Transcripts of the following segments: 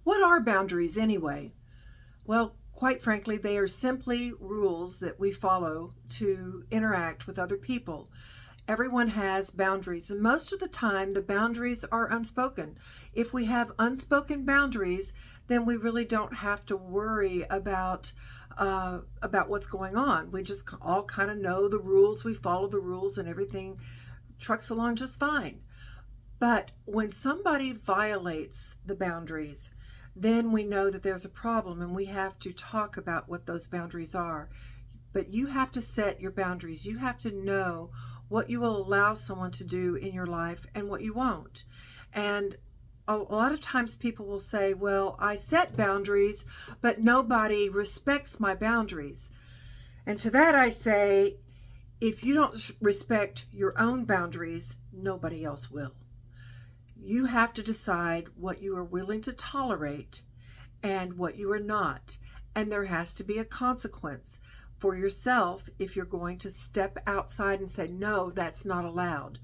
What are boundaries anyway? Well, quite frankly, they are simply rules that we follow to interact with other people. Everyone has boundaries, and most of the time, the boundaries are unspoken. If we have unspoken boundaries, then we really don't have to worry about what's going on. We just all kind of know the rules. We follow the rules, and everything trucks along just fine. But when somebody violates the boundaries, then we know that there's a problem and we have to talk about what those boundaries are. But you have to set your boundaries. You have to know what you will allow someone to do in your life and what you won't. And a lot of times people will say, well, I set boundaries, but nobody respects my boundaries. And to that I say, if you don't respect your own boundaries, nobody else will. You have to decide what you are willing to tolerate and what you are not. And there has to be a consequence for yourself if you're going to step outside and say, no, that's not allowed.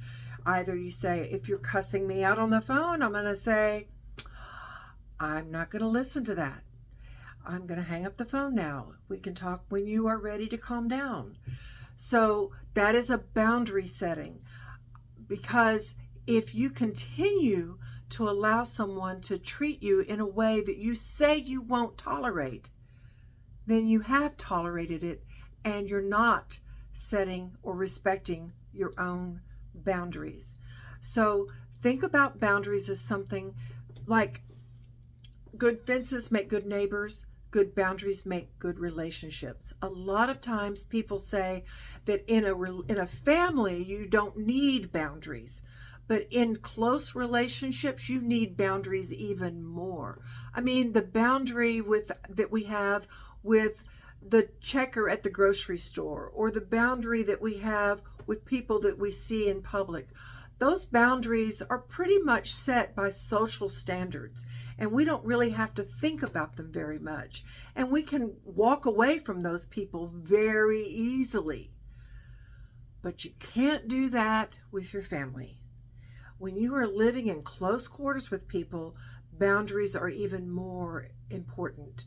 Either you say, if you're cussing me out on the phone, I'm going to say, I'm not going to listen to that. I'm going to hang up the phone now. We can talk when you are ready to calm down. So that is a boundary setting, because if you continue to allow someone to treat you in a way that you say you won't tolerate, then you have tolerated it and you're not setting or respecting your own boundaries. So think about boundaries as something like good fences make good neighbors. Good boundaries make good relationships. A lot of times people say that in a family you don't need boundaries, but in close relationships you need boundaries even more. I mean, the boundary that we have with the checker at the grocery store, or the boundary that we have with people that we see in public. Those boundaries are pretty much set by social standards, and we don't really have to think about them very much. And we can walk away from those people very easily. But you can't do that with your family. When you are living in close quarters with people, boundaries are even more important.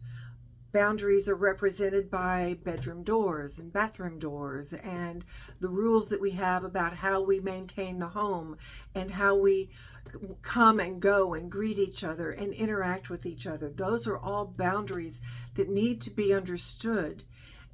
Boundaries are represented by bedroom doors and bathroom doors, and the rules that we have about how we maintain the home and how we come and go and greet each other and interact with each other. Those are all boundaries that need to be understood.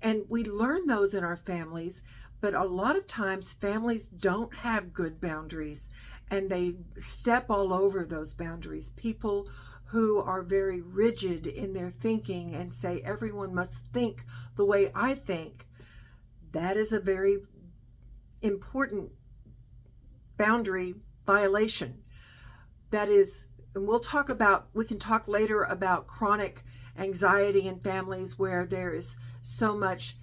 And we learn those in our families, but a lot of times families don't have good boundaries and they step all over those boundaries. People who are very rigid in their thinking and say everyone must think the way I think, that is a very important boundary violation. That is, and we can talk later about chronic anxiety in families where there is so much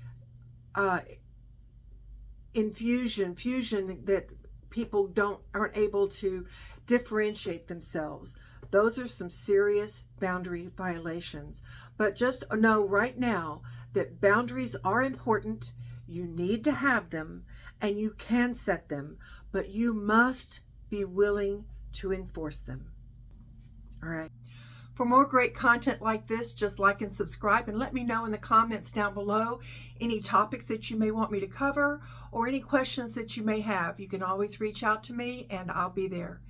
fusion that people aren't able to differentiate themselves. Those are some serious boundary violations. But just know right now that boundaries are important. You need to have them and you can set them, but you must be willing to enforce them. All right. For more great content like this, just like and subscribe, and let me know in the comments down below any topics that you may want me to cover or any questions that you may have. You can always reach out to me and I'll be there.